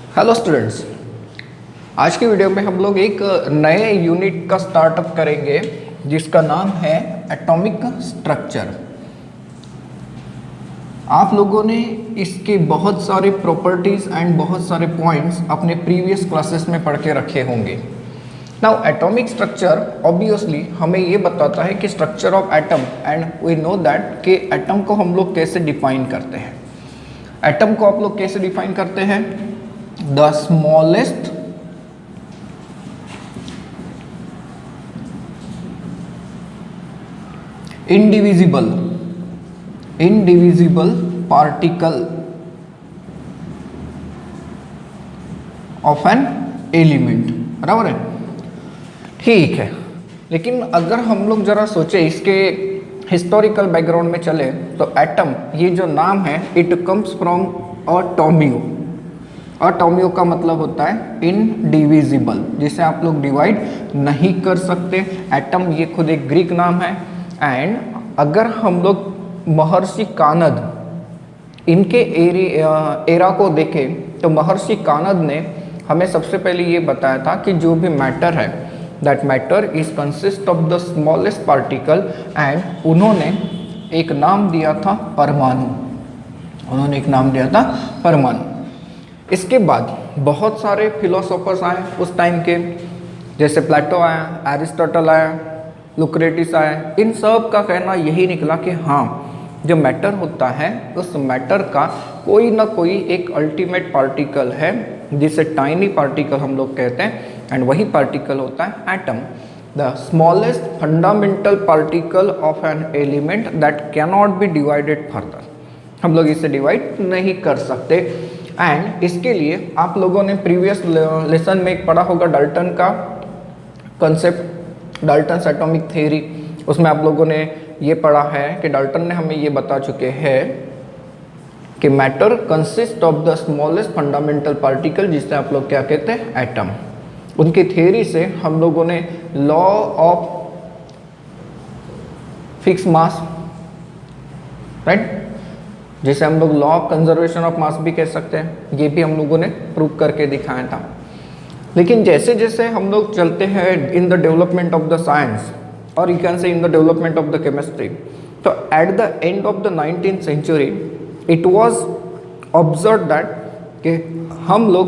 Hello students, आज की video में हम लोग एक नए यूनिट का स्टार्टअप करेंगे जिसका नाम है एटॉमिक स्ट्रक्चर। आप लोगों ने इसके बहुत सारे प्रॉपर्टीज़ एंड बहुत सारे पॉइंट्स अपने प्रीवियस क्लासेस में पढ़ के रखे होंगे। नाउ एटॉमिक स्ट्रक्चर ऑब्वियसली हमें ये बताता है कि structure of atom, and we know that कि एटम को हम लोग कैसे डिफाइन करते हैं। एटम को आप लोग कैसे डिफाइन करते हैं? The smallest indivisible particle of an element, बराबर है। ठीक है, लेकिन अगर हम लोग जरा सोचे इसके हिस्टोरिकल बैकग्राउंड में चले तो एटम, ये जो नाम है, इट कम्स फ्रॉम अटोमियो। अटोमियो का मतलब होता है इनडिविजिबल, जिसे आप लोग डिवाइड नहीं कर सकते। एटम ये खुद एक ग्रीक नाम है। एंड अगर हम लोग महर्षि कानद इनके एरा को देखें तो महर्षि कानद ने हमें सबसे पहले ये बताया था कि जो भी मैटर है, that matter is consist of the smallest particle, and उन्होंने एक नाम दिया था परमाणु। उन्होंने एक नाम दिया था परमाणु। इसके बाद बहुत सारे फिलोसोफर्स आए उस टाइम के, जैसे प्लेटो आया, एरिस्टोटल आया, लुक्रेटिस आया। इन सब का कहना यही निकला कि हाँ, जो मैटर होता है उस मैटर का कोई ना कोई एक अल्टीमेट पार्टिकल है जिसे टाइनी पार्टिकल हम लोग कहते हैं, एंड वही पार्टिकल होता है atom, the smallest fundamental particle of an element that cannot be divided further. हम लोग इसे डिवाइड नहीं कर सकते। एंड इसके लिए आप लोगों ने प्रीवियस लेसन में एक पढ़ा होगा डाल्टन का कॉन्सेप्ट, डाल्टन्स एटॉमिक थ्योरी। उसमें आप लोगों ने ये पढ़ा है कि डाल्टन ने हमें ये बता चुके हैं कि matter consist of the smallest fundamental particle, जिसे आप लोग क्या कहते हैं? एटम। उनकी थ्योरी से हम लोगों ने law of fix mass, right, जिसे हम लोग law of conservation of mass भी कह सकते हैं, ये भी हम लोगों ने प्रूव करके दिखाया था। लेकिन जैसे जैसे हम लोग चलते हैं in the development of the science, और you can say in the development of the chemistry, तो at the end of the 19th century it was observe that कि हम लोग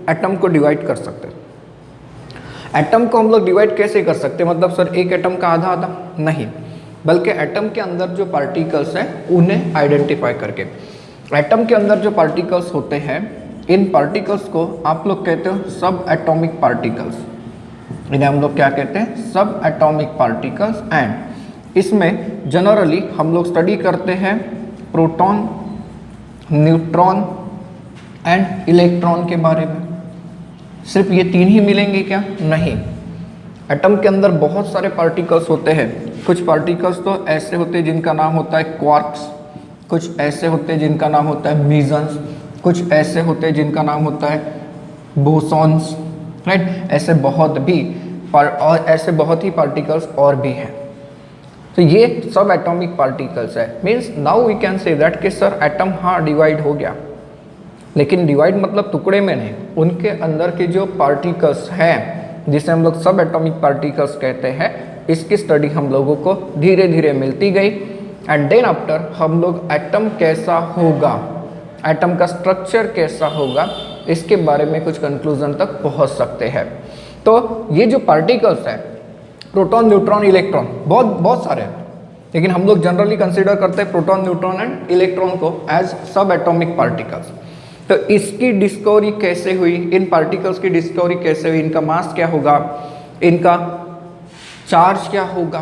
एटम को डिवाइड कर सकते हैं। एटम को हम लोग डिवाइड कैसे कर सकते हैं? मतलब सर एक एटम का आधा आधा नहीं, बल्कि एटम के अंदर जो पार्टिकल्स हैं उन्हें आइडेंटिफाई करके। एटम के अंदर जो पार्टिकल्स होते हैं, इन पार्टिकल्स को आप लोग कहते हो सब एटॉमिक पार्टिकल्स। इन्हें हम लोग क्या कहते हैं? सब एटॉमिक पार्टिकल्स। एंड इसमें जनरली हम लोग स्टडी करते हैं प्रोटॉन, न्यूट्रॉन एंड इलेक्ट्रॉन के बारे में। सिर्फ ये तीन ही मिलेंगे क्या? नहीं, एटम के अंदर बहुत सारे पार्टिकल्स होते हैं। कुछ पार्टिकल्स तो ऐसे होते हैं जिनका नाम होता है क्वार्क्स, कुछ ऐसे होते हैं जिनका नाम होता है मीजन्स, कुछ ऐसे होते हैं जिनका नाम होता है बोसॉन्स, राइट। ऐसे बहुत ही पार्टिकल्स और भी हैं। तो ये सब एटॉमिक पार्टिकल्स है। Means now we can say that कि सर एटम हाँ डिवाइड हो गया, लेकिन डिवाइड मतलब टुकड़े में नहीं, उनके अंदर के जो पार्टिकल्स हैं जिसे हम लोग सब एटॉमिक पार्टिकल्स कहते हैं, इसकी स्टडी हम लोगों को धीरे धीरे मिलती गई। एंड देन आफ्टर हम लोग एटम कैसा होगा, एटम का स्ट्रक्चर कैसा होगा, इसके बारे में कुछ कंक्लूजन तक पहुंच सकते हैं। तो ये जो पार्टिकल्स हैं, प्रोटॉन, न्यूट्रॉन, इलेक्ट्रॉन, बहुत सारे हैं, लेकिन हम लोग जनरली कंसिडर करते हैं प्रोटॉन, न्यूट्रॉन एंड इलेक्ट्रॉन को एज सब एटॉमिक पार्टिकल्स। तो इसकी डिस्कवरी कैसे हुई, इन पार्टिकल्स की डिस्कवरी कैसे हुई, इनका मास क्या होगा, इनका चार्ज क्या होगा,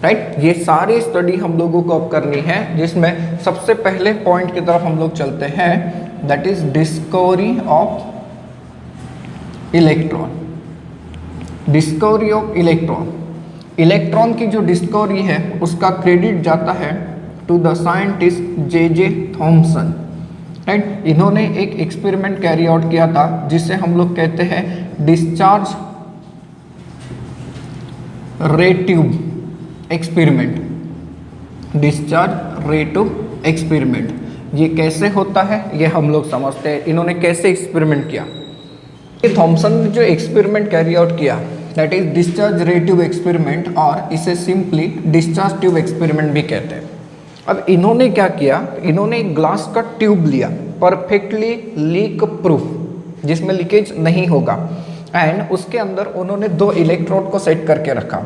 राइट। ये सारी स्टडी हम लोगों को अब करनी है, जिसमें सबसे पहले पॉइंट की तरफ हम लोग चलते हैं, that is discovery of electron. Discovery of electron, electron की जो डिस्कवरी है उसका क्रेडिट जाता है to the scientist J Thomson, right. इन्होंने एक एक्सपेरिमेंट कैरी आउट किया था जिसे हम लोग कहते हैं discharge ray tube experiment, discharge ray tube experiment. ये कैसे होता है ये हम लोग समझते हैं। इन्होंने कैसे एक्सपेरिमेंट किया, ये थॉमसन ने जो एक्सपेरिमेंट कैरी आउट किया that is discharge ray tube experiment, और इसे सिंपली डिस्चार्ज ट्यूब एक्सपेरिमेंट भी कहते हैं। अब इन्होंने क्या किया, इन्होंने एक ग्लास का ट्यूब लिया परफेक्टली लीक प्रूफ जिसमें लीकेज नहीं होगा, एंड उसके अंदर उन्होंने 2 इलेक्ट्रोड को सेट करके रखा।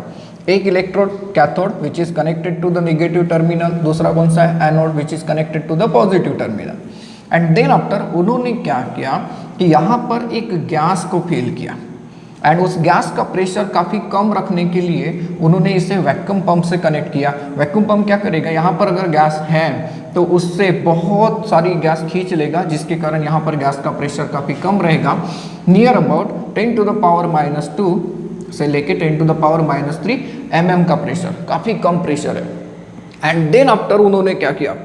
एक electrode cathode which is connected to the negative terminal, दूसरा कौन सा है anode which is connected to the positive terminal. And then after उन्होंने क्या किया कि यहाँ पर एक गैस को फिल किया, एंड उस गैस का प्रेशर काफ़ी कम रखने के लिए उन्होंने इसे वैक्यूम पंप से कनेक्ट किया। वैक्यूम पंप क्या करेगा, यहाँ पर अगर गैस है तो उससे बहुत सारी गैस खींच लेगा, जिसके कारण यहाँ पर गैस का प्रेशर काफ़ी कम रहेगा, नियर अबाउट 10⁻⁻2 से लेके 10⁻⁻3 mm का प्रेशर, काफ़ी कम प्रेशर है। एंड देन आफ्टर उन्होंने क्या किया,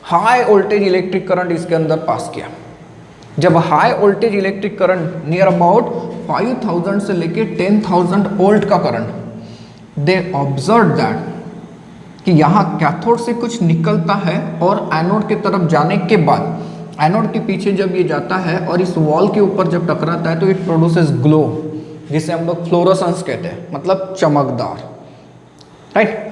हाई वोल्टेज इलेक्ट्रिक करंट इसके अंदर पास किया। जब high voltage electric current near about 5000 से लेके 10,000 वोल्ट का करंट, दे ऑब्जर्व दैट कि यहाँ कैथोड से कुछ निकलता है और एनोड की तरफ जाने के बाद एनोड के पीछे जब ये जाता है और इस वॉल के ऊपर जब टकराता है तो इट प्रोड्यूसेस ग्लो, जिसे हम लोग फ्लोरोसेंस कहते हैं, मतलब चमकदार, राइट।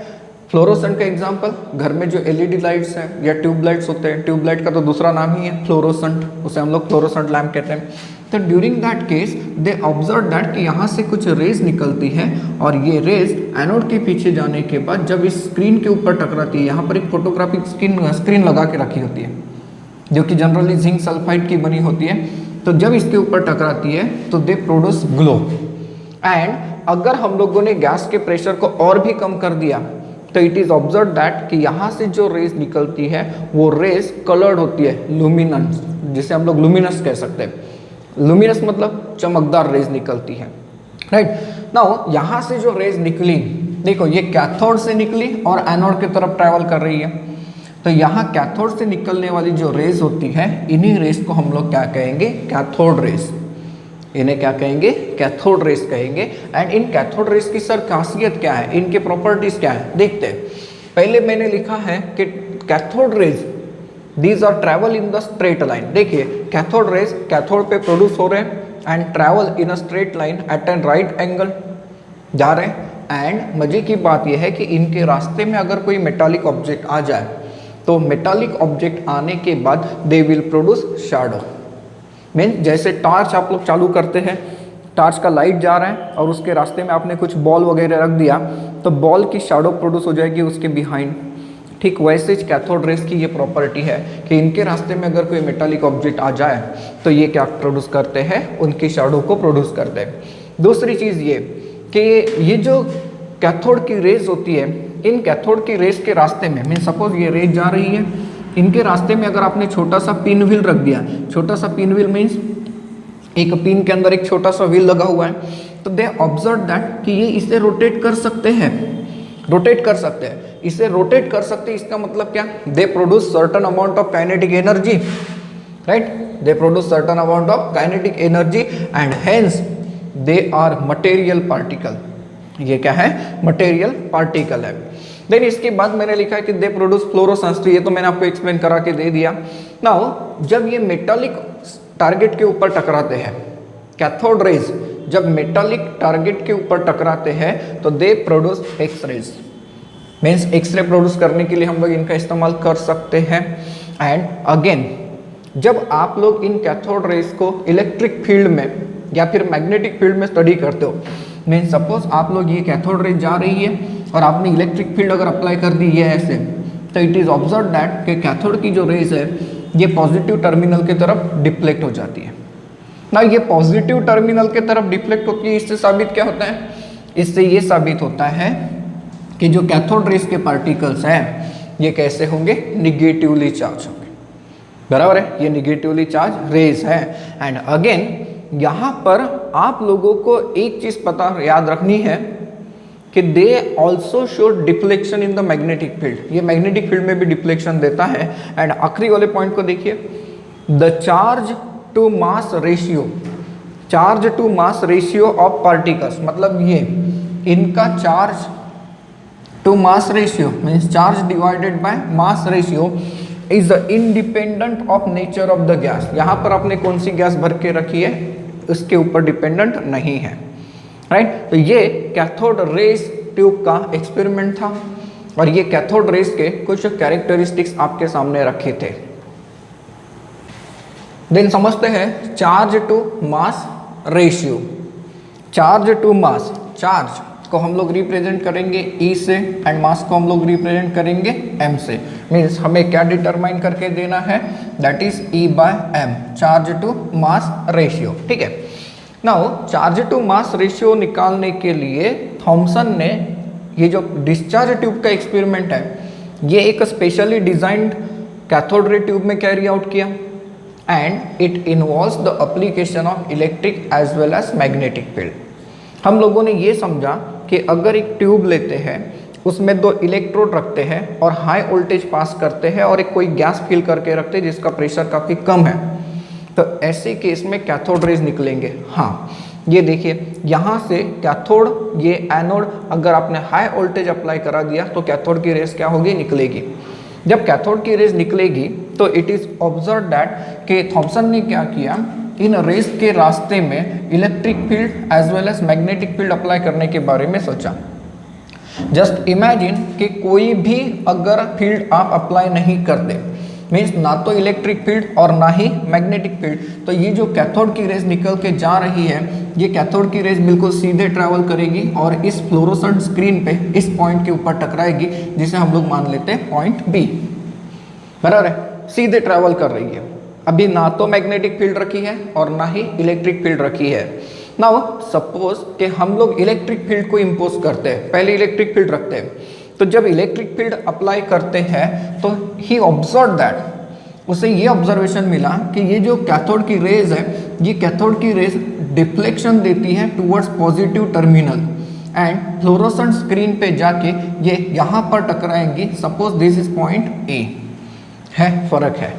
फ्लोरोसेंट का एग्जांपल घर में जो एलईडी लाइट्स हैं या ट्यूब लाइट्स होते हैं, ट्यूब लाइट का तो दूसरा नाम ही है फ्लोरोसेंट, उसे हम लोग फ्लोरोसेंट लैम्प कहते हैं। तो during that case they observe that कि यहाँ से कुछ रेज निकलती है और ये रेज एनोड के पीछे जाने के बाद जब इस स्क्रीन के ऊपर टकराती है, यहाँ पर एक फोटोग्राफिक स्क्रीन लगा के रखी होती है जो कि जनरली जिंक सल्फाइड की बनी होती है, तो जब इसके ऊपर टकराती है तो दे प्रोड्यूस ग्लो। एंड अगर हम लोगों ने गैस के प्रेशर को और भी कम कर दिया तो इट इज ऑब्जर्व दैट कि यहाँ से जो रेज निकलती है वो रेज कलर्ड होती है, लुमिनस, जिसे हम लोग लुमिनस कह सकते हैं। लुमिनस मतलब चमकदार रेज निकलती है, राइट। नाउ यहाँ से जो रेज निकली, देखो ये कैथोड से निकली और एनोड की तरफ ट्रैवल कर रही है, तो यहाँ कैथोड से निकलने वाली जो रेज होती है, इन्हीं रेज को हम लोग क्या कहेंगे, कैथोड रेज। इन्हें क्या कहेंगे, कैथोड रेज कहेंगे। एंड इन कैथोड रेज की सर खासियत क्या है, इनके प्रॉपर्टीज क्या है, देखते हैं। पहले मैंने लिखा है कि cathode rays these are travel in the straight line. देखिए कैथोड रेज कैथोड पे प्रोड्यूस हो रहे हैं and travel in a straight line at an right angle जा रहे हैं। एंड मजे की बात यह है कि इनके रास्ते में अगर कोई मेटालिक ऑब्जेक्ट आ जाए तो मेटालिक ऑब्जेक्ट आने के बाद they will produce shadow. Means जैसे टॉर्च आप लोग चालू करते हैं, टॉर्च का लाइट जा रहा है और उसके रास्ते में आपने कुछ बॉल वगैरह रख दिया तो बॉल की शैडो प्रोड्यूस हो जाएगी उसके बिहाइंड। ठीक वैसे ही कैथोड रेज की ये प्रॉपर्टी है कि इनके रास्ते में अगर कोई मेटालिक ऑब्जेक्ट आ जाए तो ये क्या प्रोड्यूस करते हैं, उनकी शैडो को प्रोड्यूस करते हैं। दूसरी चीज़ ये कि ये जो कैथोड की रेज होती है, इन कैथोड की रेज के रास्ते में, मीन सपोज ये रेज जा रही है, इनके रास्ते में अगर आपने छोटा सा पिन व्हील रख दिया, छोटा सा पिन व्हील मीन्स एक पिन के अंदर एक छोटा सा व्हील लगा हुआ है, तो दे ऑब्जर्व दैट कि ये इसे रोटेट कर सकते हैं, रोटेट कर सकते हैं। इसे रोटेट कर सकते हैं इसका मतलब क्या, they produce certain amount of kinetic energy, right. They produce certain amount of kinetic energy and hence they are material particle. ये क्या है, मटेरियल पार्टिकल है। देन इसके बाद मैंने लिखा है कि दे प्रोड्यूस फ्लोरोसेंस, तो ये तो मैंने आपको एक्सप्लेन करा के दे दिया। नाउ जब ये मेटालिक टारगेट के ऊपर टकराते हैं, कैथोड रेज जब मेटालिक टारगेट के ऊपर टकराते हैं तो they produce x rays. Means x ray produce करने के लिए हम लोग इनका इस्तेमाल कर सकते हैं। एंड अगेन जब आप लोग इन कैथोड रेज को इलेक्ट्रिक फील्ड में या फिर मैग्नेटिक फील्ड में स्टडी करते हो, मीन सपोज आप लोग ये कैथोड रेज जा रही है और आपने इलेक्ट्रिक फील्ड अगर अप्लाई कर दी है ऐसे, तो इट इज ऑब्जर्व दैट कि कैथोड की जो रेज है ये पॉजिटिव टर्मिनल की तरफ डिफ्लेक्ट हो जाती है ना। ये पॉजिटिव टर्मिनल की तरफ डिफ्लेक्ट होती है, इससे साबित क्या होता है, इससे ये साबित होता है कि जो कैथोड रेज के पार्टिकल्स हैं ये कैसे होंगे, निगेटिवली चार्ज होंगे, बराबर है। ये निगेटिवली चार्ज रेज है। एंड अगेन यहाँ पर आप लोगों को एक चीज पता याद रखनी है कि they also show deflection in the magnetic field. ये मैग्नेटिक फील्ड में भी डिफ्लेक्शन देता है। एंड आखिरी वाले पॉइंट को देखिए, the charge to mass ratio, charge to mass ratio of particles, मतलब ये इनका charge to mass ratio means charge divided by mass ratio is independent of nature of the gas. यहाँ पर आपने कौन सी गैस भर के रखी है उसके ऊपर डिपेंडेंट नहीं है, राइट। तो ये कैथोड रेस ट्यूब का एक्सपेरिमेंट था और ये कैथोड रेस के कुछ कैरेक्टरिस्टिक्स आपके सामने रखे थे। देन समझते हैं charge to mass ratio. Charge to mass, charge को हम लोग रिप्रेजेंट करेंगे E से एंड मास को हम लोग रिप्रेजेंट करेंगे M से। मीन्स हमें क्या डिटरमाइन करके देना है, that is E/m, charge to mass ratio, ठीक है। Now charge to mass ratio निकालने के लिए थॉमसन ने ये जो डिस्चार्ज ट्यूब का एक्सपेरिमेंट है ये एक specially designed cathode ray tube में कैरी आउट किया and it involves the application of electric as well as magnetic field. हम लोगों ने ये समझा कि अगर एक ट्यूब लेते हैं उसमें दो इलेक्ट्रोड रखते हैं और हाई वोल्टेज पास करते हैं और एक कोई गैस फिल करके रखते हैं जिसका प्रेशर काफ़ी कम है, तो ऐसे केस में कैथोड रेज निकलेंगे। हाँ, ये देखिए यहाँ से कैथोड, ये एनोड, अगर आपने हाई वोल्टेज अप्लाई करा दिया तो कैथोड की रेज क्या होगी, निकलेगी। जब कैथोड की रेज निकलेगी तो इट इज ऑब्जर्व दैट कि थॉमसन ने क्या किया, इन रेज के रास्ते में electric field as well as magnetic field apply करने के बारे में सोचा। जस्ट इमेजिन कि कोई भी अगर फील्ड आप अप्लाई नहीं करते, मीन्स ना तो इलेक्ट्रिक फील्ड और ना ही मैग्नेटिक फील्ड, तो ये जो कैथोड की रेज निकल के जा रही है, ये कैथोड की रेज बिल्कुल सीधे ट्रैवल करेगी और इस फ्लोरोसेंट स्क्रीन पे इस पॉइंट के ऊपर टकराएगी जिसे हम लोग मान लेते हैं पॉइंट बी, बराबर है। सीधे ट्रैवल कर रही है, अभी ना तो मैग्नेटिक फील्ड रखी है और ना ही इलेक्ट्रिक फील्ड रखी है। नाउ सपोज कि हम लोग इलेक्ट्रिक फील्ड को इम्पोज करते हैं, पहले इलेक्ट्रिक फील्ड रखते हैं, तो जब इलेक्ट्रिक फील्ड अप्लाई करते हैं तो ही ऑब्जर्व दैट, उसे ये ऑब्जर्वेशन मिला कि ये जो कैथोड की रेज है, ये कैथोड की रेज डिफ्लेक्शन देती है towards positive terminal and fluorescent screen पे जाके ये यहाँ पर टकराएंगी। Suppose this is point A है, फर्क है।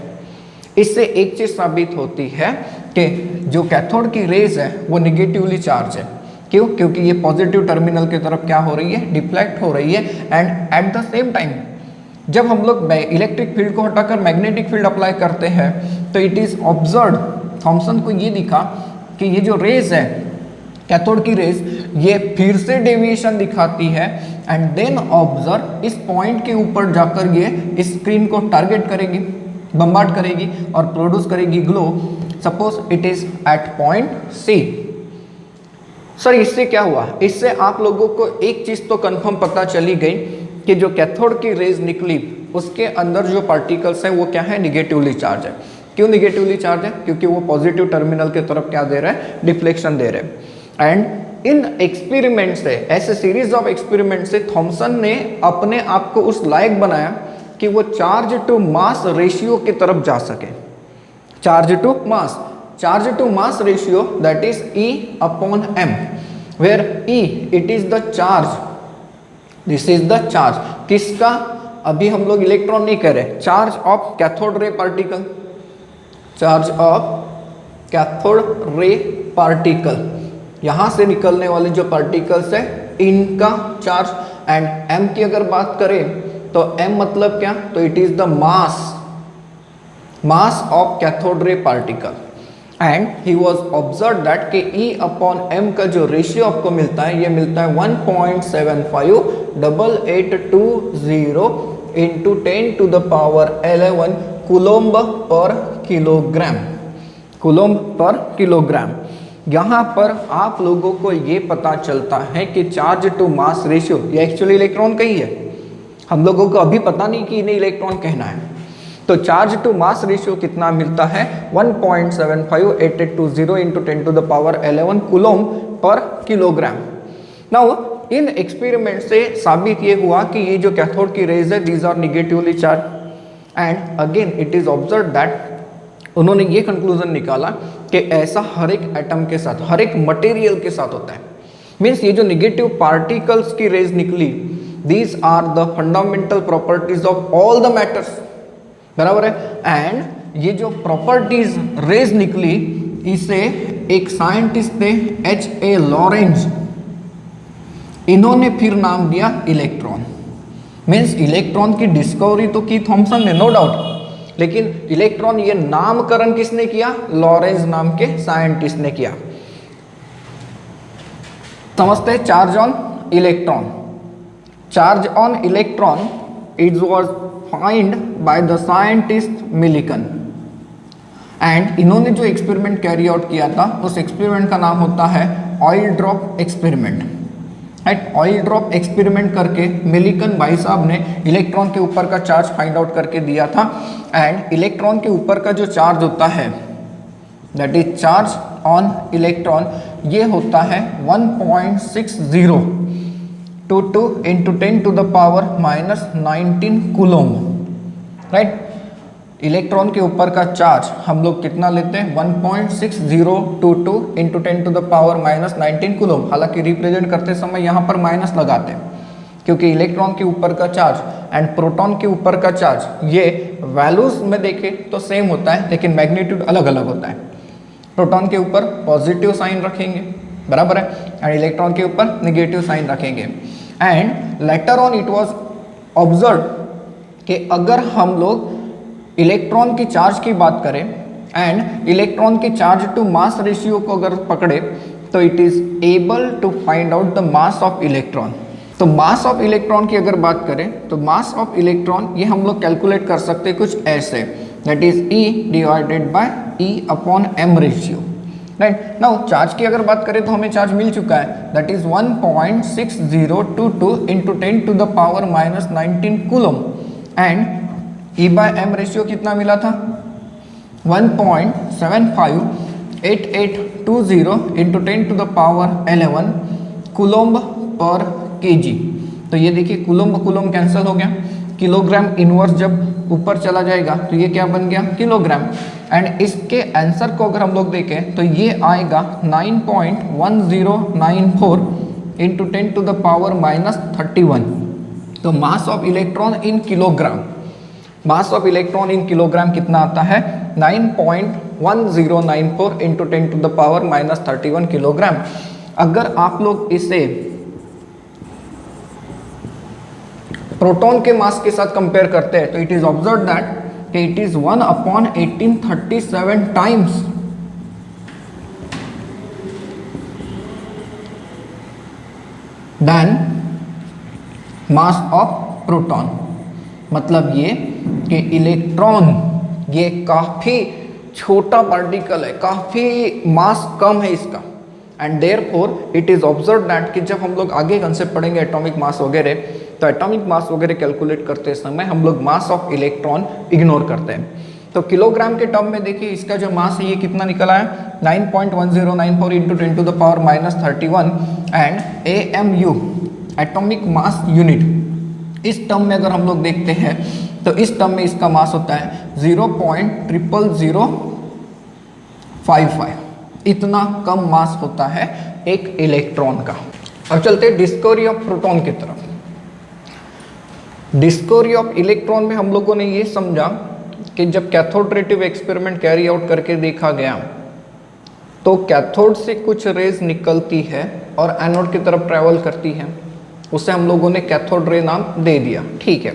इससे एक चीज साबित होती है कि जो कैथोड की रेज है वो निगेटिवली चार्ज है। क्यों? क्योंकि ये पॉजिटिव टर्मिनल की तरफ क्या हो रही है, डिफ्लेक्ट हो रही है। And at the same time जब हम लोग इलेक्ट्रिक फील्ड को हटाकर मैग्नेटिक फील्ड अप्लाई करते हैं तो इट इज ऑब्जर्व, थॉमसन को ये दिखा कि ये जो रेज है कैथोड की रेज, ये फिर से डेविएशन दिखाती है एंड देन ऑब्जर्व इस पॉइंट के ऊपर जाकर ये इस स्क्रीन को टारगेट करेगी, बम्बार्ड करेगी और प्रोड्यूस करेगी glow. Suppose it is at point c. Sir इससे क्या हुआ, इससे आप लोगों को एक चीज तो कंफर्म पता चली गई कि जो कैथोड की रेज निकली उसके अंदर जो पार्टिकल्स हैं वो क्या है, निगेटिवली चार्ज है। क्यों निगेटिवली चार्ज है? क्योंकि वो पॉजिटिव टर्मिनल की तरफ क्या दे रहा है, डिफ्लेक्शन दे रहे हैं। एंड इन एक्सपेरिमेंट से, ऐसे सीरीज ऑफ एक्सपेरिमेंट से थॉमसन ने अपने आप को उस लायक बनाया कि वो चार्ज टू मास रेशियो की तरफ जा सके। Charge to mass ratio that is E/m, where E it is the charge, this is the charge किसका, अभी हम लोग इलेक्ट्रॉन नहीं कह रहे, charge of cathode ray particle, charge of cathode ray particle, यहां से निकलने वाले जो पार्टिकल्स है इनका चार्ज। एंड M की अगर बात करें तो M मतलब क्या, तो it is the mass of cathode ray particle. And he was observe that कि E/m का जो रेशियो आपको मिलता है, ये मिलता है 1.758820 इंटू 10⁻11 कूलोम्ब पर किलोग्राम, कूलोम्ब पर किलोग्राम। यहाँ पर आप लोगों को ये पता चलता है कि चार्ज टू मास रेशियो ये एक्चुअली इलेक्ट्रॉन का ही है, हम लोगों को अभी पता नहीं कि इन्हें इलेक्ट्रॉन कहना है। तो चार्ज टू मास रेशियो कितना मिलता है, 1.758820 इंटू 10⁻11 कूलोम्ब पर किलोग्राम। नाउ इन एक्सपेरिमेंट से साबित ये हुआ कि ये जो कैथोड की रेज है these are negatively charge. And again it is observe that उन्होंने ये कंक्लूजन निकाला कि ऐसा हर एक एटम के साथ, हर एक मटेरियल के साथ होता है। मीन्स ये जो निगेटिव पार्टिकल्स की रेज निकली, these are the fundamental properties of all the matters, बराबर है। एंड ये जो प्रॉपर्टीज रेज निकली, इसे एक साइंटिस्ट ने H.A. लॉरेंज, इन्होंने फिर नाम दिया इलेक्ट्रॉन। मीन्स इलेक्ट्रॉन की डिस्कवरी तो की थॉमसन ने, नो डाउट, लेकिन इलेक्ट्रॉन ये नामकरण किसने किया? लॉरेंज नाम के साइंटिस्ट ने किया। समझते हैं charge on electron. Charge on electron it was find by the scientist Millikan and इन्होंने जो एक्सपेरिमेंट कैरी आउट किया था उस एक्सपेरिमेंट का नाम होता है oil drop experiment. Right, oil drop experiment करके मिलिकन भाई साहब ने इलेक्ट्रॉन के ऊपर का चार्ज फाइंड आउट करके दिया था। एंड इलेक्ट्रॉन के ऊपर का जो चार्ज होता है that is charge on electron, ये होता है 1.60 22 into 10 to the power -19 coulomb. Right, electron के ऊपर का चार्ज हम लोग कितना लेते हैं? 1.6022 into 10 to the power -19 coulomb. हालांकि रिप्रेजेंट करते समय यहाँ पर माइनस लगाते हैं क्योंकि इलेक्ट्रॉन के ऊपर का चार्ज एंड प्रोटॉन के ऊपर का चार्ज ये वैल्यूज में देखें तो सेम होता है लेकिन मैग्नीट्यूड अलग अलग होता है। प्रोटॉन के ऊपर पॉजिटिव साइन रखेंगे, बराबर है, एंड इलेक्ट्रॉन के ऊपर नेगेटिव साइन रखेंगे। And later on it was observe कि अगर हम लोग इलेक्ट्रॉन की चार्ज की बात करें एंड इलेक्ट्रॉन की चार्ज टू मास रेशियो को अगर पकड़े तो it is able to find out the mass of electron. तो मास ऑफ इलेक्ट्रॉन की अगर बात करें तो मास ऑफ इलेक्ट्रॉन ये हम लोग कैलकुलेट कर सकते हैं कुछ ऐसे, that is E divided by E upon m ratio. Right, now charge की अगर बात करें तो हमें चार्ज मिल चुका है that is 1.6022 into 10 to the power -19 coulomb and E by m ratio कितना मिला था? 1.758820 into 10 to the power 11 coulomb पर केजी। तो ये देखिए कूलोम्ब कूलोम्ब कैंसिल हो गया, किलोग्राम इनवर्स जब ऊपर चला जाएगा तो ये क्या बन गया? किलोग्राम। एंड इसके आंसर को अगर हम लोग देखें तो ये आएगा 9.1094 इंटू 10 टू द पावर -31। तो mass of electron in kilogram, mass of electron in kilogram कितना आता है? 9.1094 into 10 to the power -31 kilogram. अगर आप लोग इसे प्रोटॉन के मास के साथ कंपेयर करते हैं तो it is observe that it is 1/1837 times then mass of proton. मतलब ये कि इलेक्ट्रॉन ये काफी छोटा पार्टिकल है, काफी मास कम है इसका, and therefore it is observe that कि जब हम लोग आगे कंसेप्ट पढ़ेंगे एटॉमिक मास वगैरह तो एटॉमिक मास वगैरह कैलकुलेट करते समय हम लोग मास ऑफ इलेक्ट्रॉन इग्नोर करते हैं। तो किलोग्राम के टर्म में देखिए इसका जो मास है ये कितना निकला है? 9.1094 into 10 to the power -31 and AMU atomic mass unit. इस टर्म में अगर हम लोग देखते हैं तो इस टर्म में इसका मास होता है 0.00055। इतना कम मास होता है एक इलेक्ट्रॉन का। अब चलते हैं डिस्कवरी ऑफ प्रोटॉन की तरफ। डिस्कवरी ऑफ इलेक्ट्रॉन में हम लोगों ने ये समझा कि जब cathode ray tube experiment carry out करके देखा गया तो कैथोड से कुछ रेज निकलती है और एनोड की तरफ ट्रैवल करती है, उसे हम लोगों ने कैथोड रे नाम दे दिया, ठीक है।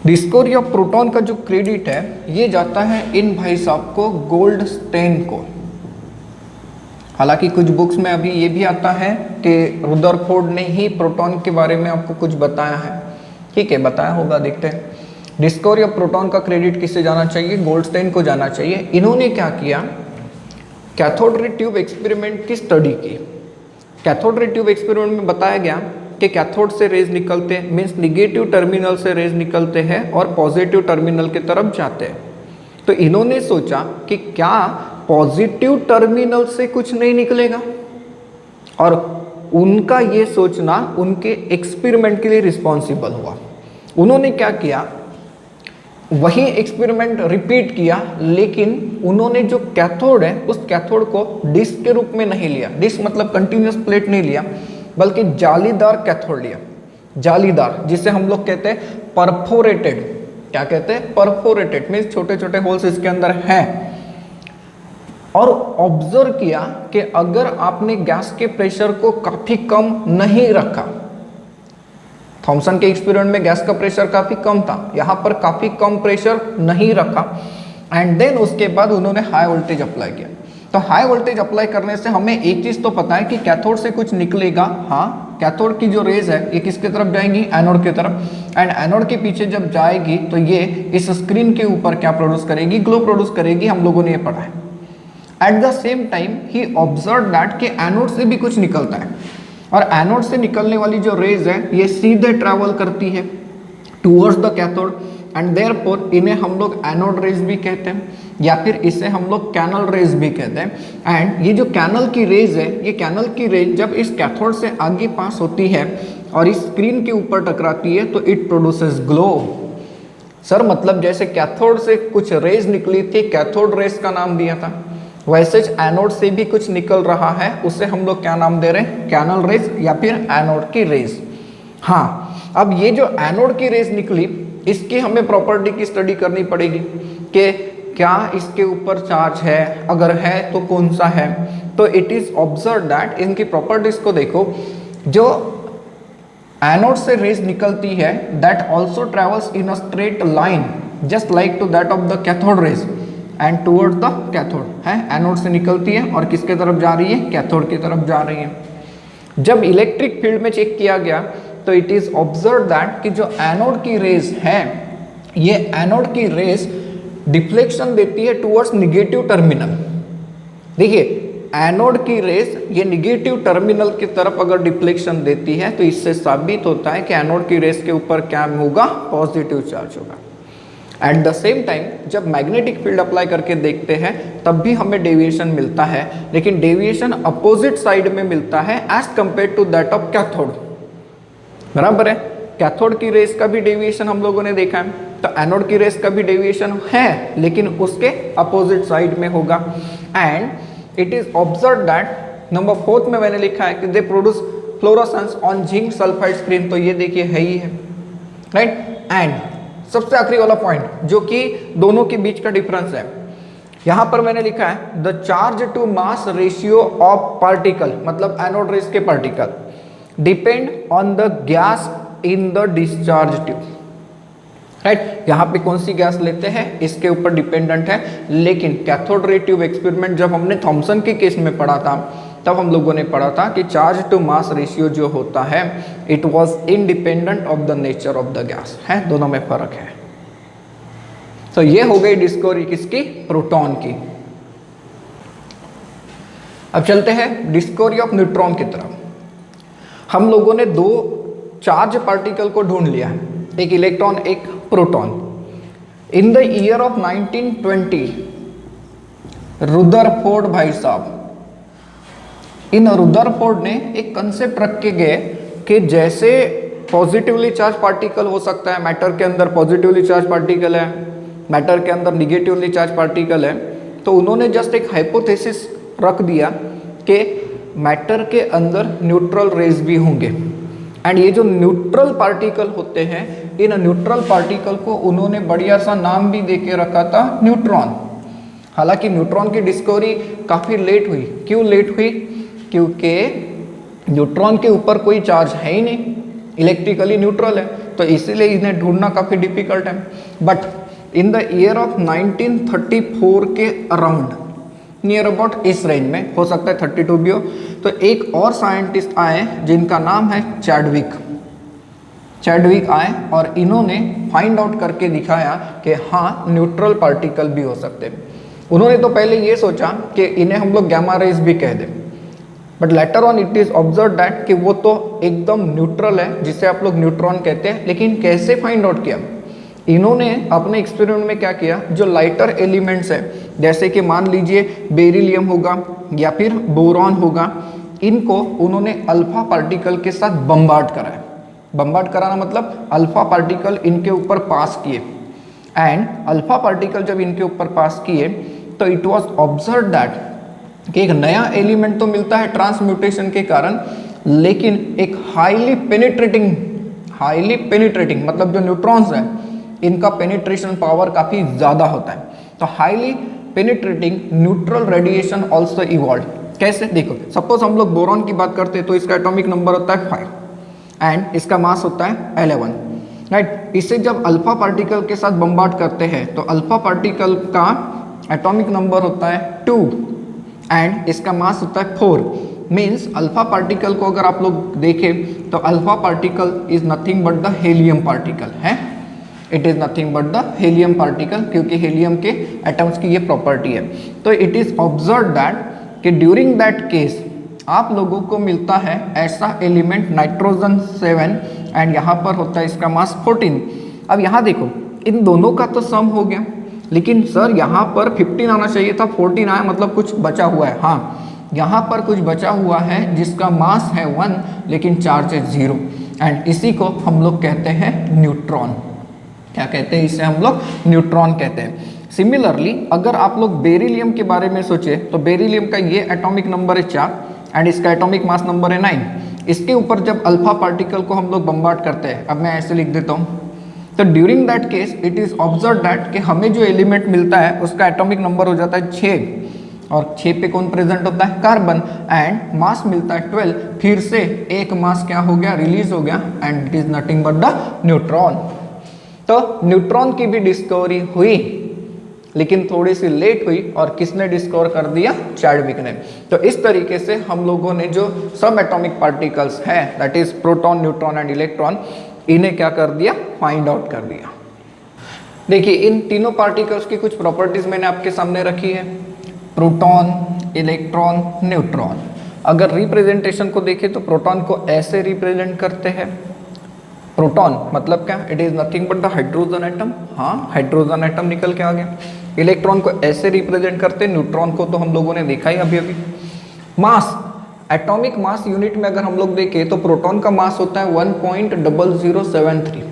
डिस्कवरी ऑफ प्रोटॉन का जो क्रेडिट है ये जाता है इन भाई साहब को, गोल्डस्टेन को। हालांकि कुछ बुक्स में अभी ये भी आता है कि रुदरफोर्ड ने ही प्रोटॉन के बारे में आपको कुछ बताया है, ठीक है, बताया होगा, देखते हैं। डिस्कवरी ऑफ प्रोटॉन का क्रेडिट किससे जाना चाहिए? गोल्डस्टेन को जाना चाहिए। इन्होंने क्या किया? कैथोड रे ट्यूब एक्सपेरिमेंट की स्टडी की। कैथोड रे ट्यूब एक्सपेरिमेंट में बताया गया कि कैथोड से रेज निकलते हैं, मीन्स निगेटिव टर्मिनल से रेज निकलते हैं और पॉजिटिव टर्मिनल की तरफ जाते हैं। तो इन्होंने सोचा कि क्या पॉजिटिव टर्मिनल से कुछ नहीं निकलेगा, और उनका ये सोचना उनके एक्सपेरिमेंट के लिए रिस्पॉन्सिबल हुआ। उन्होंने क्या किया? वही एक्सपेरिमेंट रिपीट किया, लेकिन उन्होंने जो कैथोड है उस कैथोड को डिस्क के रूप में नहीं लिया। डिस्क मतलब कंटिन्यूअस प्लेट नहीं लिया, बल्कि जालीदार कैथोड लिया। जालीदार, जिसे हम लोग कहते हैं परफोरेटेड। क्या कहते हैं? परफोरेटेड मीन्स छोटे छोटे होल्स इसके अंदर हैं। और ऑब्जर्व किया कि अगर आपने गैस के प्रेशर को काफी कम नहीं रखा, थॉमसन के एक्सपेरिमेंट में गैस का प्रेशर काफी कम था, यहाँ पर काफी कम प्रेशर नहीं रखा एंड देन उसके बाद उन्होंने हाई वोल्टेज अप्लाई किया। तो हाई वोल्टेज अप्लाई करने से हमें एक चीज तो पता है कि कैथोड से कुछ निकलेगा। हाँ, कैथोड की जो रेज है ये किसके तरफ जाएंगी, एनोड की तरफ, एंड एनोड के पीछे जब जाएगी तो ये इस स्क्रीन के ऊपर क्या प्रोड्यूस करेगी, ग्लो प्रोड्यूस करेगी। हम लोगों ने ये पढ़ा है। At the same time he observe that कि एनोड से भी कुछ निकलता है और एनोड से निकलने वाली जो रेज है ये सीधे ट्रैवल करती है towards the cathode and therefore इन्हें हम लोग एनोड रेज भी कहते हैं या फिर इसे हम लोग कैनल रेज भी कहते हैं। एंड ये जो कैनल की रेज है, ये कैनल की रेज जब इस कैथोड से आगे पास होती है और इस स्क्रीन के ऊपर टकराती है तो इट प्रोड्यूसेस ग्लो। सर मतलब जैसे कैथोड से कुछ रेज निकली थी, कैथोड रेज का नाम दिया था, वैसे एनोड से भी कुछ निकल रहा है, उसे हम लोग क्या नाम दे रहे हैं, कैनल रेज या फिर एनोड की रेज। हाँ, अब ये जो एनोड की रेज निकली इसकी हमें प्रॉपर्टी की स्टडी करनी पड़ेगी कि क्या इसके ऊपर चार्ज है, अगर है तो कौन सा है। तो इट इज ऑब्जर्व दैट, इनकी प्रॉपर्टीज को देखो, जो एनोड से रेज निकलती है that also travels in a straight line just like to that of the cathode rays and toward the cathode है। एनोड से निकलती है और किसके तरफ जा रही है, कैथोड की तरफ जा रही है। जब इलेक्ट्रिक फील्ड में चेक किया गया तो इट इज ऑब्जर्व दैट कि जो एनोड की रेज है, ये एनोड की रेज डिफ्लेक्शन देती है टुवर्ड्स निगेटिव टर्मिनल। देखिए, एनोड की रेज ये निगेटिव टर्मिनल की तरफ अगर डिफ्लेक्शन देती है तो इससे साबित होता है कि एनोड की रेज के ऊपर क्या होगा, पॉजिटिव चार्ज होगा। एट द सेम टाइम जब मैग्नेटिक फील्ड अप्लाई करके देखते हैं तब भी हमें डेविएशन मिलता है, लेकिन डेविएशन अपोजिट साइड में मिलता है as compare to that of cathode. बराबर है, कैथोड की रेस का भी डेविएशन हम लोगों ने देखा है, तो एनोड की रेस का भी डेविएशन है लेकिन उसके अपोजिट साइड में होगा। And it is observe that number 4 में मैंने लिखा है कि they produce fluorescence on zinc sulphide screen, तो ये देखिए है ही है, राइट। एंड सबसे आखिरी वाला पॉइंट जो कि दोनों के बीच का डिफरेंस है, यहां पर मैंने लिखा है the charge to mass ratio of particle, मतलब एनोड रेस के particle depend on the gas in the discharge tube, right. यहाँ पे कौन सी गैस लेते हैं इसके ऊपर डिपेंडेंट है, लेकिन कैथोड रे ट्यूब एक्सपेरिमेंट जब हमने थॉमसन के केस में पढ़ा था तब हम लोगों ने पढ़ा था कि चार्ज टू मास रेशियो जो होता है it was independent of the nature of the gas, है, दोनों में फर्क है। तो ये हो गई डिस्कवरी किसकी, प्रोटॉन की। अब चलते हैं डिस्कवरी ऑफ न्यूट्रॉन की तरफ। हम लोगों ने दो चार्ज पार्टिकल को ढूंढ लिया, एक इलेक्ट्रॉन एक proton. In the year of 1920 Rutherford भाई साहब, इन रुदरफोर्ड ने एक कंसेप्ट रख के गए कि जैसे पॉजिटिवली चार्ज पार्टिकल हो सकता है, मैटर के अंदर पॉजिटिवली चार्ज पार्टिकल है, मैटर के अंदर निगेटिवली चार्ज पार्टिकल है, तो उन्होंने जस्ट एक हाइपोथेसिस रख दिया कि मैटर के अंदर न्यूट्रल रेज भी होंगे। एंड ये जो न्यूट्रल पार्टिकल होते हैं, इन न्यूट्रल पार्टिकल को उन्होंने बढ़िया सा नाम भी देके रखा था न्यूट्रॉन। हालांकि न्यूट्रॉन की डिस्कवरी काफ़ी लेट हुई। क्यों लेट हुई? क्योंकि न्यूट्रॉन के ऊपर कोई चार्ज है ही नहीं, इलेक्ट्रिकली न्यूट्रल है, तो इसीलिए इन्हें ढूंढना काफ़ी डिफिकल्ट है। But in the year of 1934 के अराउंड, नियर अबाउट इस रेंज में, हो सकता है 32 भी हो, तो एक और साइंटिस्ट आए जिनका नाम है चैडविक। चैडविक आए और इन्होंने फाइंड आउट करके दिखाया कि हाँ, न्यूट्रल पार्टिकल भी हो सकते हैं। उन्होंने तो पहले ये सोचा कि इन्हें हम लोग गैमा रेज भी कह दें, but later on it is observe that कि वो तो एकदम न्यूट्रल है, जिसे आप लोग न्यूट्रॉन कहते हैं। लेकिन कैसे फाइंड आउट किया? इन्होंने अपने एक्सपेरिमेंट में क्या किया, जो लाइटर एलिमेंट्स है, जैसे कि मान लीजिए बेरिलियम होगा या फिर बोरॉन होगा, इनको उन्होंने अल्फा पार्टिकल के साथ बम्बार्ड कराया। बम्बार्ड कराना मतलब अल्फा पार्टिकल इनके ऊपर पास किए, एंड अल्फा पार्टिकल जब इनके ऊपर पास किए तो इट वाज ऑब्जर्व दैट कि एक नया एलिमेंट तो मिलता है ट्रांसम्यूटेशन के कारण, लेकिन एक हाईली पेनिट्रेटिंग मतलब जो न्यूट्रॉन्स है इनका पेनिट्रेशन पावर काफ़ी ज़्यादा होता है। तो highly penetrating neutral radiation also evolve. कैसे? देखो, सपोज हम लोग बोरॉन की बात करते हैं तो इसका एटॉमिक नंबर होता है 5, एंड इसका मास होता है 11, राइट। इसे जब अल्फा पार्टिकल के साथ बम्बार्ड करते हैं तो अल्फा पार्टिकल का एटॉमिक नंबर होता है 2 एंड इसका मास होता है 4। मीन्स अल्फा पार्टिकल को अगर आप लोग देखें तो alpha particle is nothing but the helium particle है। It is nothing but the helium particle, क्योंकि हीलियम के एटम्स की ये प्रॉपर्टी है। तो इट इज ऑब्जर्व दैट कि ड्यूरिंग दैट केस आप लोगों को मिलता है ऐसा एलिमेंट नाइट्रोजन 7 एंड यहाँ पर होता है इसका मास 14। अब यहाँ देखो इन दोनों का तो सम हो गया, लेकिन सर यहाँ पर 15 आना चाहिए था, 14 आया, मतलब कुछ बचा हुआ है। हाँ, यहाँ पर कुछ बचा हुआ है जिसका मास है 1 लेकिन चार्ज है 0 एंड इसी को हम लोग कहते हैं न्यूट्रॉन। क्या कहते हैं इसे? हम लोग न्यूट्रॉन कहते हैं। सिमिलरली अगर आप लोग बेरिलियम के बारे में सोचे तो बेरिलियम का ये एटॉमिक नंबर है 4 एंड इसका एटॉमिक मास नंबर है 9। इसके ऊपर जब अल्फा पार्टिकल को हम लोग बम्बार्ड करते हैं, अब मैं ऐसे लिख देता हूँ, तो during that case it is observe that कि हमें जो एलिमेंट मिलता है उसका एटॉमिक नंबर हो जाता है 6 और 6 पे कौन प्रेजेंट होता है? कार्बन एंड मास मिलता है 12। फिर से एक मास क्या हो गया? रिलीज हो गया and it is nothing but the neutron. तो न्यूट्रॉन की भी डिस्कवरी हुई लेकिन थोड़ी सी लेट हुई और किसने डिस्कवर कर दिया? चैडविक ने। तो इस तरीके से हम लोगों ने जो सब एटॉमिक पार्टिकल्स है that is proton, neutron and electron, इन्हें क्या कर दिया? फाइंड आउट कर दिया। देखिए इन तीनों पार्टिकल्स की कुछ प्रॉपर्टीज मैंने आपके सामने रखी है, प्रोटॉन, इलेक्ट्रॉन, न्यूट्रॉन। अगर रिप्रेजेंटेशन को देखें तो प्रोटॉन को ऐसे रिप्रेजेंट करते हैं। प्रोटॉन मतलब क्या? It is nothing but the hydrogen atom. हाँ, हाइड्रोजन एटम निकल के आ गया। इलेक्ट्रॉन को ऐसे रिप्रेजेंट करते हैं, न्यूट्रॉन को तो हम लोगों ने देखा ही अभी अभी। मास, एटॉमिक मास यूनिट में अगर हम लोग देखें तो प्रोटॉन का मास होता है 1.0073,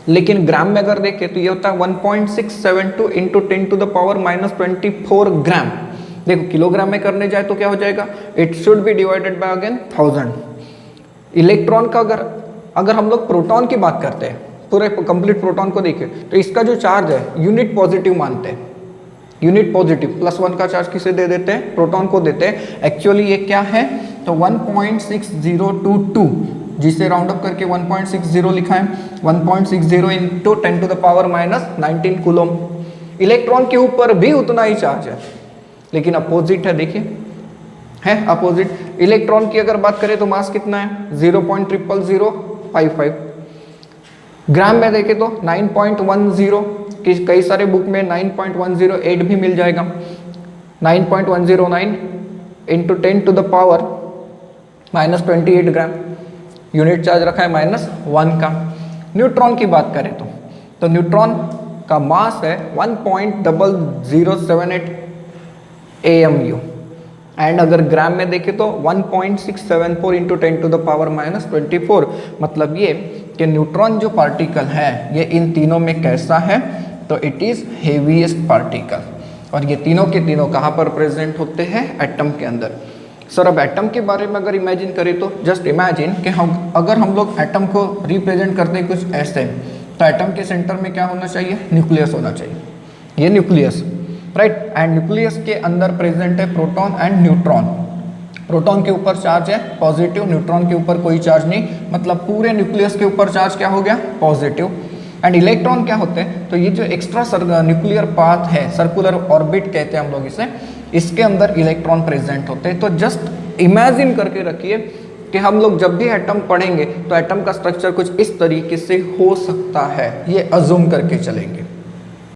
लेकिन ग्राम में अगर देखें तो ये होता है 1.672 इंटू 10 टू द पावर -24 ग्राम। देखो किलोग्राम में करने जाए तो क्या हो जाएगा? It should be divided by again 1000। Electron का अगर हम लोग प्रोटॉन की बात करते हैं, पूरे कंप्लीट प्रोटॉन को देखें तो इसका जो चार्ज है यूनिट पॉजिटिव मानते हैं। यूनिट पॉजिटिव +1 का चार्ज किसे दे देते हैं? प्रोटॉन को देते हैं। एक्चुअली ये क्या है? तो 1.6022, जिसे राउंड अप करके 1.60 लिखा है। 1.60 into 10 to the power -19 coulomb. Electron के ऊपर भी उतना ही चार्ज है लेकिन अपोजिट है। देखिए है अपोजिट। इलेक्ट्रॉन की अगर बात करें तो मास कितना है? 0.00055। ग्राम में देखें तो 9.10, कई सारे बुक में 9.108 भी मिल जाएगा। 9.109 into 10 to the power -28 gram. Unit charge रखा है -1 का। न्यूट्रॉन की बात करें तो न्यूट्रॉन का मास है 1.0078 AMU एंड अगर ग्राम में देखें तो 1.674 इंटू 10 टू द पावर -24। मतलब ये कि न्यूट्रॉन जो पार्टिकल है ये इन तीनों में कैसा है? तो इट इज हेवीएस्ट पार्टिकल। और ये तीनों के तीनों कहाँ पर प्रेजेंट होते हैं? एटम के अंदर। सर अब एटम के बारे में अगर इमेजिन करें तो जस्ट इमेजिन कि अगर हम लोग एटम को रिप्रेजेंट करते हैं कुछ ऐसे, तो एटम के सेंटर में क्या होना चाहिए? न्यूक्लियस होना चाहिए। ये न्यूक्लियस, राइट। एंड न्यूक्लियस के अंदर प्रेजेंट है प्रोटॉन एंड न्यूट्रॉन। प्रोटॉन के ऊपर चार्ज है पॉजिटिव, न्यूट्रॉन के ऊपर कोई चार्ज नहीं, मतलब पूरे न्यूक्लियस के ऊपर चार्ज क्या हो गया? पॉजिटिव। एंड इलेक्ट्रॉन क्या होते हैं? तो ये जो एक्स्ट्रा न्यूक्लियर पाथ है, सर्कुलर ऑर्बिट कहते हैं हम लोग इसे, इसके अंदर इलेक्ट्रॉन प्रेजेंट होते हैं। तो जस्ट इमेजिन करके रखिए कि हम लोग जब भी एटम पढ़ेंगे तो एटम का स्ट्रक्चर कुछ इस तरीके से हो सकता है, ये अज्यूम करके चलेंगे।